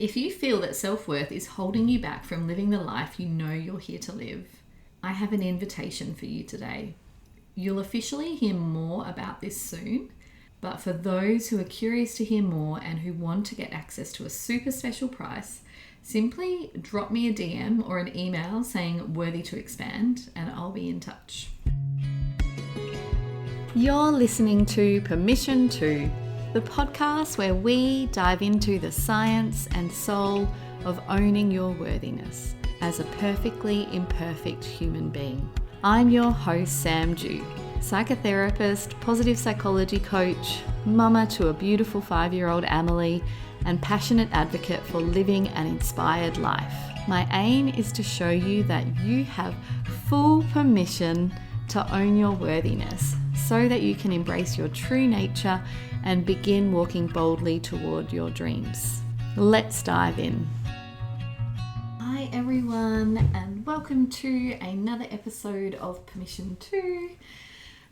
If you feel that self-worth is holding you back from living the life you know you're here to live, I have an invitation for you today. You'll officially hear more about this soon, but for those who are curious to hear more and who want to get access to a super special price, simply drop me a DM or an email saying worthy to expand and I'll be in touch. You're listening to Permission To, the podcast where we dive into the science and soul of owning your worthiness as a perfectly imperfect human being. I'm your host, Sam Dew, psychotherapist, positive psychology coach, mama to a beautiful 5-year-old Amelie, and passionate advocate for living an inspired life. My aim is to show you that you have full permission to own your worthiness so that you can embrace your true nature and begin walking boldly toward your dreams. Let's dive in. Hi everyone, and welcome to another episode of Permission To.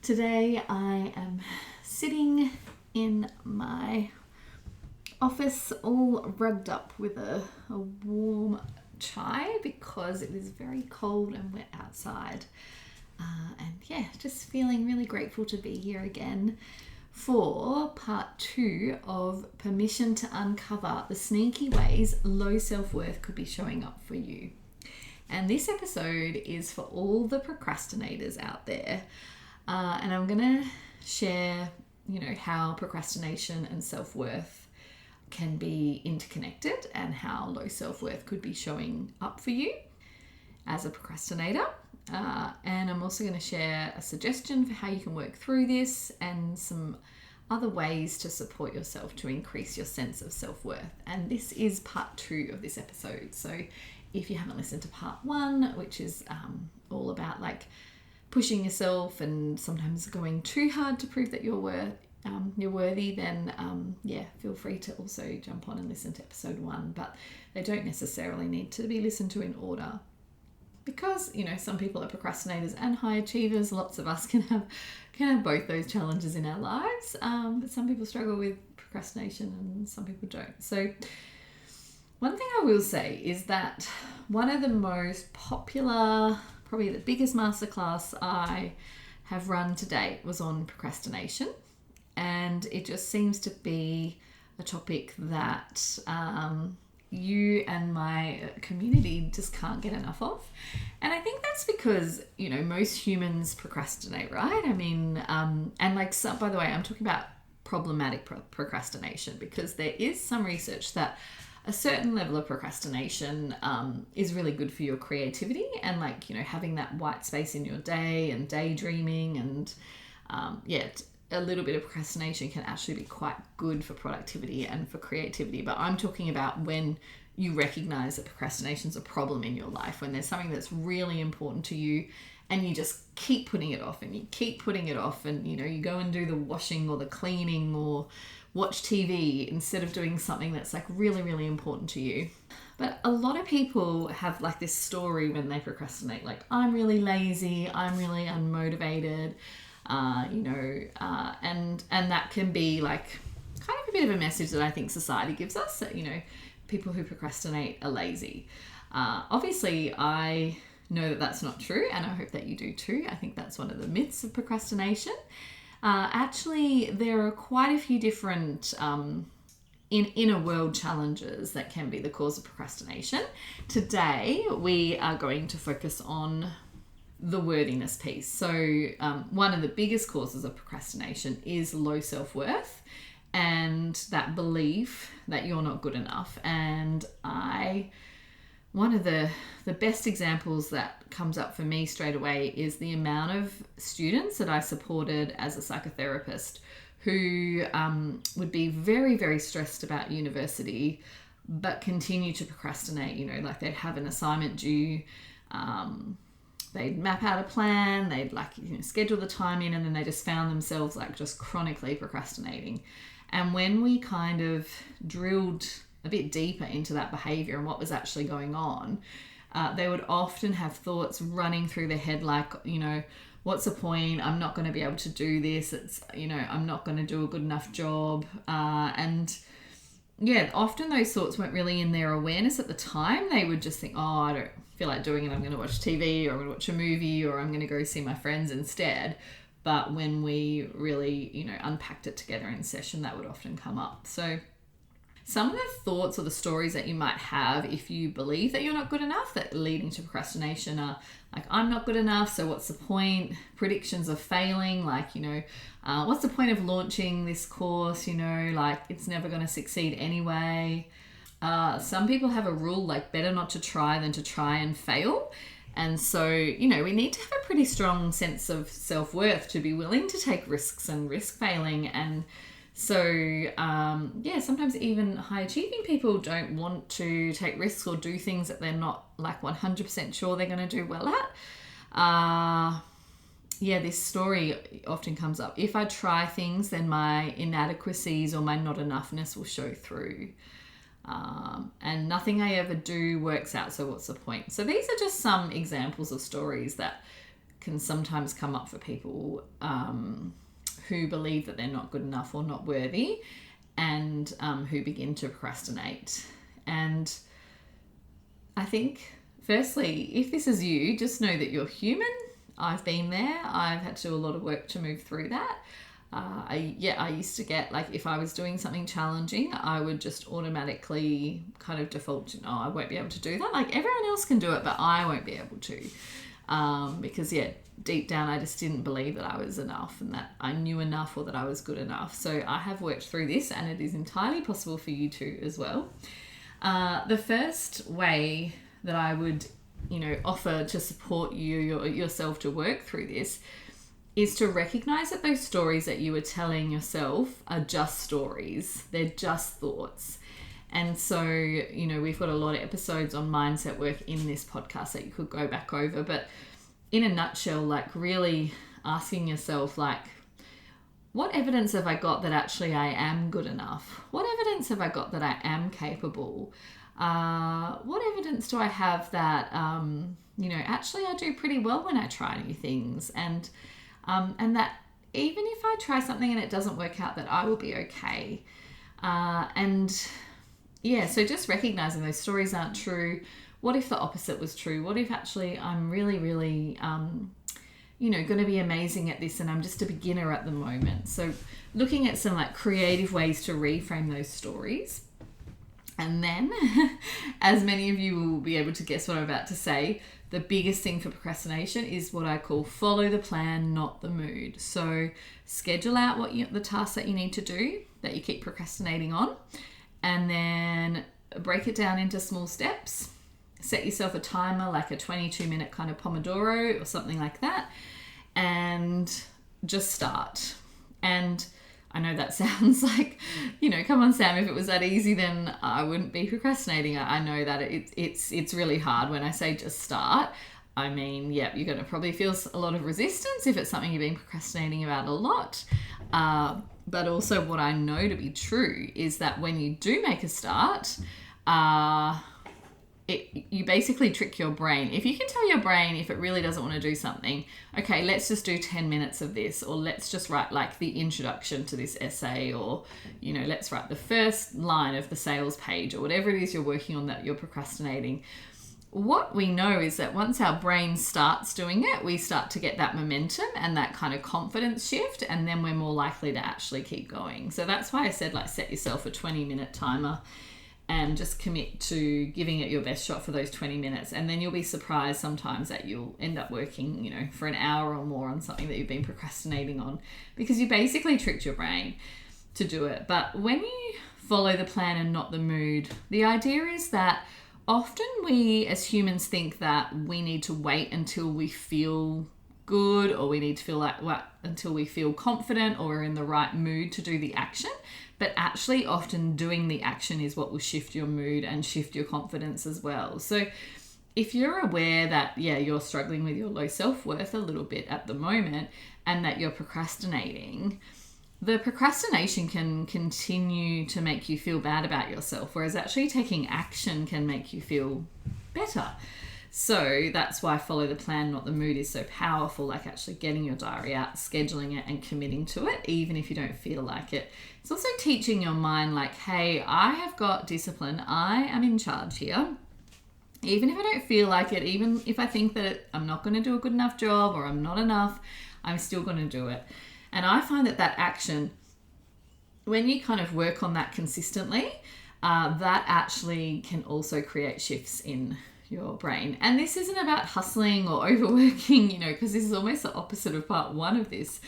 Today I am sitting in my office all rugged up with a warm chai because it is very cold and wet outside. Just feeling really grateful to be here again for part 2 of Permission to Uncover the Sneaky Ways Low Self-Worth Could Be Showing Up for You. And this episode is for all the procrastinators out there. And I'm going to share, how procrastination and self-worth can be interconnected and how low self-worth could be showing up for you as a procrastinator. And I'm also going to share a suggestion for how you can work through this and some other ways to support yourself to increase your sense of self-worth. And this is part 2 of this episode. So if you haven't listened to part 1, which is all about pushing yourself and sometimes going too hard to prove that you're worthy, then feel free to also jump on and listen to episode 1. But they don't necessarily need to be listened to in order. Because, some people are procrastinators and high achievers. Lots of us can have both those challenges in our lives. But some people struggle with procrastination and some people don't. So one thing I will say is that one of the most popular, probably the biggest masterclass I have run to date was on procrastination. And it just seems to be a topic that you and my community just can't get enough of. And I think that's because, most humans procrastinate, right? I mean, by the way, I'm talking about problematic procrastination because there is some research that a certain level of procrastination is really good for your creativity and having that white space in your day and daydreaming and a little bit of procrastination can actually be quite good for productivity and for creativity. But I'm talking about when you recognize that procrastination is a problem in your life, when there's something that's really important to you and you just keep putting it off and you keep putting it off and, you go and do the washing or the cleaning or watch TV instead of doing something that's really, really important to you. But a lot of people have this story when they procrastinate, I'm really lazy, I'm really unmotivated, and that can be kind of a bit of a message that I think society gives us that, people who procrastinate are lazy. Obviously, I know that that's not true, and I hope that you do too. I think that's one of the myths of procrastination. Actually, there are quite a few different inner world challenges that can be the cause of procrastination. Today, we are going to focus on the worthiness piece. So one of the biggest causes of procrastination is low self-worth and that belief that you're not good enough. And one of the best examples that comes up for me straight away is the amount of students that I supported as a psychotherapist who would be very, very stressed about university but continue to procrastinate. They'd have an assignment due, they'd map out a plan, they'd schedule the time in, and then they just found themselves just chronically procrastinating. And when we kind of drilled a bit deeper into that behavior and what was actually going on, they would often have thoughts running through their head what's the point? I'm not going to be able to do this. I'm not going to do a good enough job. And often those thoughts weren't really in their awareness at the time. They would just think, oh, I don't feel like doing it. I'm going to watch TV, or I'm going to watch a movie, or I'm going to go see my friends instead. But when we really, unpacked it together in session, that would often come up. So some of the thoughts or the stories that you might have if you believe that you're not good enough that leading to procrastination are like, I'm not good enough, so what's the point? Predictions of failing, like, what's the point of launching this course? Like, it's never going to succeed anyway. Some people have a rule like better not to try than to try and fail. And so, we need to have a pretty strong sense of self-worth to be willing to take risks and risk failing. And so, sometimes even high-achieving people don't want to take risks or do things that they're not like 100% sure they're going to do well at. This story often comes up. If I try things, then my inadequacies or my not enoughness will show through. And nothing I ever do works out, so what's the point? So these are just some examples of stories that can sometimes come up for people who believe that they're not good enough or not worthy, and who begin to procrastinate. And I think, firstly, if this is you, just know that you're human. I've been there. I've had to do a lot of work to move through that. I used to get, like, if I was doing something challenging, I would just automatically kind of default to, I won't be able to do that. Like, everyone else can do it, but I won't be able to. Because deep down, I just didn't believe that I was enough and that I knew enough or that I was good enough. So I have worked through this, and it is entirely possible for you too as well. The first way that I would, offer to support yourself to work through this is to recognize that those stories that you were telling yourself are just stories. They're just thoughts. And so, we've got a lot of episodes on mindset work in this podcast that you could go back over. But in a nutshell, like, really asking yourself, like, what evidence have I got that actually I am good enough? What evidence have I got that I am capable? What evidence do I have that, actually I do pretty well when I try new things? And that even if I try something and it doesn't work out, that I will be okay. So just recognizing those stories aren't true. What if the opposite was true? What if actually I'm really, really, going to be amazing at this and I'm just a beginner at the moment? So looking at some like creative ways to reframe those stories. And then, as many of you will be able to guess what I'm about to say, the biggest thing for procrastination is what I call follow the plan, not the mood. So schedule out the tasks that you need to do that you keep procrastinating on, and then break it down into small steps. Set yourself a timer, like a 22-minute kind of Pomodoro or something like that, and just start. And I know that sounds like, come on, Sam, if it was that easy, then I wouldn't be procrastinating. I know that it's really hard. When I say just start, I mean, you're going to probably feel a lot of resistance if it's something you've been procrastinating about a lot. But also what I know to be true is that when you do make a start, you basically trick your brain. If you can tell your brain, if it really doesn't want to do something, okay, let's just do 10 minutes of this, or let's just write like the introduction to this essay, or, let's write the first line of the sales page, or whatever it is you're working on that you're procrastinating. What we know is that once our brain starts doing it, we start to get that momentum and that kind of confidence shift, and then we're more likely to actually keep going. So that's why I said, like, set yourself a 20-minute timer and just commit to giving it your best shot for those 20 minutes. And then you'll be surprised sometimes that you'll end up working, for an hour or more on something that you've been procrastinating on, because you basically tricked your brain to do it. But when you follow the plan and not the mood, the idea is that often we as humans think that we need to wait until we feel good, or we need to feel like until we feel confident or we're in the right mood to do the action. But actually often doing the action is what will shift your mood and shift your confidence as well. So if you're aware that, you're struggling with your low self-worth a little bit at the moment, and that you're procrastinating, the procrastination can continue to make you feel bad about yourself, whereas actually taking action can make you feel better. So that's why follow the plan, not the mood is so powerful, like actually getting your diary out, scheduling it and committing to it, even if you don't feel like it. It's also teaching your mind like, hey, I have got discipline. I am in charge here. Even if I don't feel like it, even if I think that I'm not going to do a good enough job or I'm not enough, I'm still going to do it. And I find that action, when you kind of work on that consistently, that actually can also create shifts in your brain. And this isn't about hustling or overworking, because this is almost the opposite of part one of this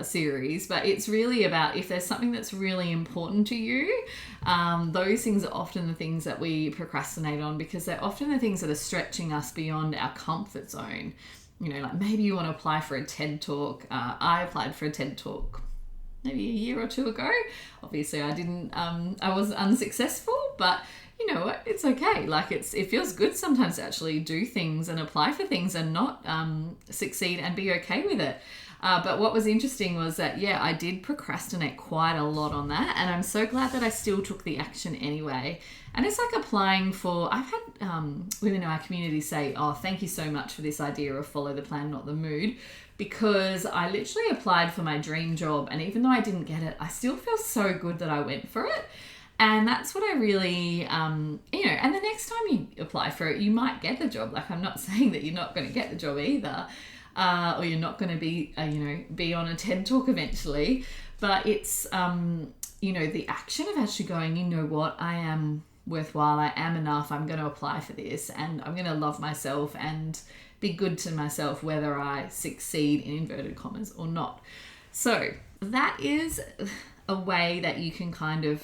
series, but it's really about if there's something that's really important to you, those things are often the things that we procrastinate on, because they're often the things that are stretching us beyond our comfort zone. Like maybe you want to apply for a TED Talk. I applied for a TED Talk maybe a year or two ago. Obviously I didn't, I was unsuccessful, but you know what, it's okay. Like it feels good sometimes to actually do things and apply for things and not succeed and be okay with it. But what was interesting was that, I did procrastinate quite a lot on that. And I'm so glad that I still took the action anyway. And it's like applying for, I've had women in our community say, oh, thank you so much for this idea of follow the plan, not the mood. Because I literally applied for my dream job. And even though I didn't get it, I still feel so good that I went for it. And that's what I really, and the next time you apply for it, you might get the job. Like I'm not saying that you're not going to get the job either. Or you're not going to be, be on a TED Talk eventually. But it's, the action of actually going, you know what, I am worthwhile, I am enough, I'm going to apply for this, and I'm going to love myself and be good to myself, whether I succeed in inverted commas or not. So that is a way that you can kind of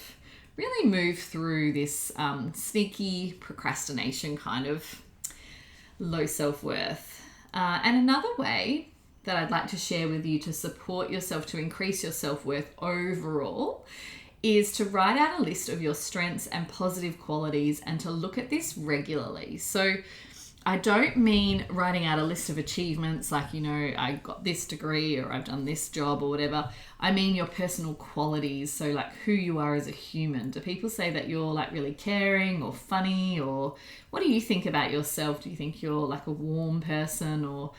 really move through this sneaky procrastination kind of low self-worth. And another way that I'd like to share with you to support yourself, to increase your self-worth overall, is to write out a list of your strengths and positive qualities and to look at this regularly. So I don't mean writing out a list of achievements like, I got this degree or I've done this job or whatever. I mean your personal qualities. So like who you are as a human. Do people say that you're like really caring or funny, or what do you think about yourself? Do you think you're like a warm person, or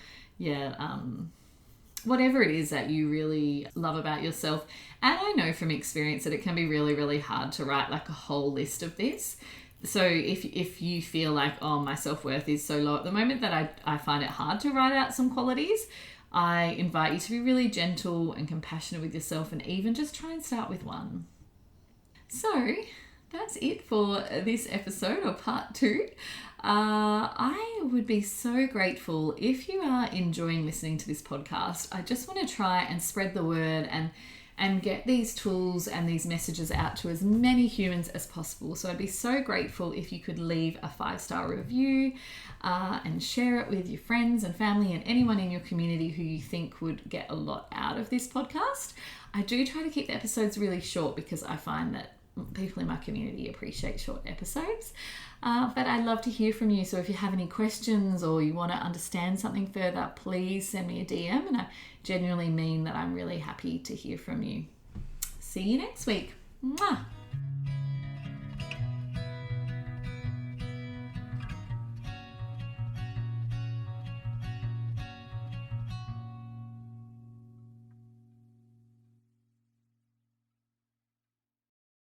whatever it is that you really love about yourself? And I know from experience that it can be really, really hard to write like a whole list of this. So if you feel like, oh, my self-worth is so low at the moment that I find it hard to write out some qualities, I invite you to be really gentle and compassionate with yourself, and even just try and start with one. So that's it for this episode, or part 2. I would be so grateful if you are enjoying listening to this podcast. I just want to try and spread the word and get these tools and these messages out to as many humans as possible. So I'd be so grateful if you could leave a 5-star review and share it with your friends and family and anyone in your community who you think would get a lot out of this podcast. I do try to keep the episodes really short because I find that people in my community appreciate short episodes. But I'd love to hear from you. So if you have any questions or you want to understand something further, please send me a DM. And I genuinely mean that I'm really happy to hear from you. See you next week. Mwah!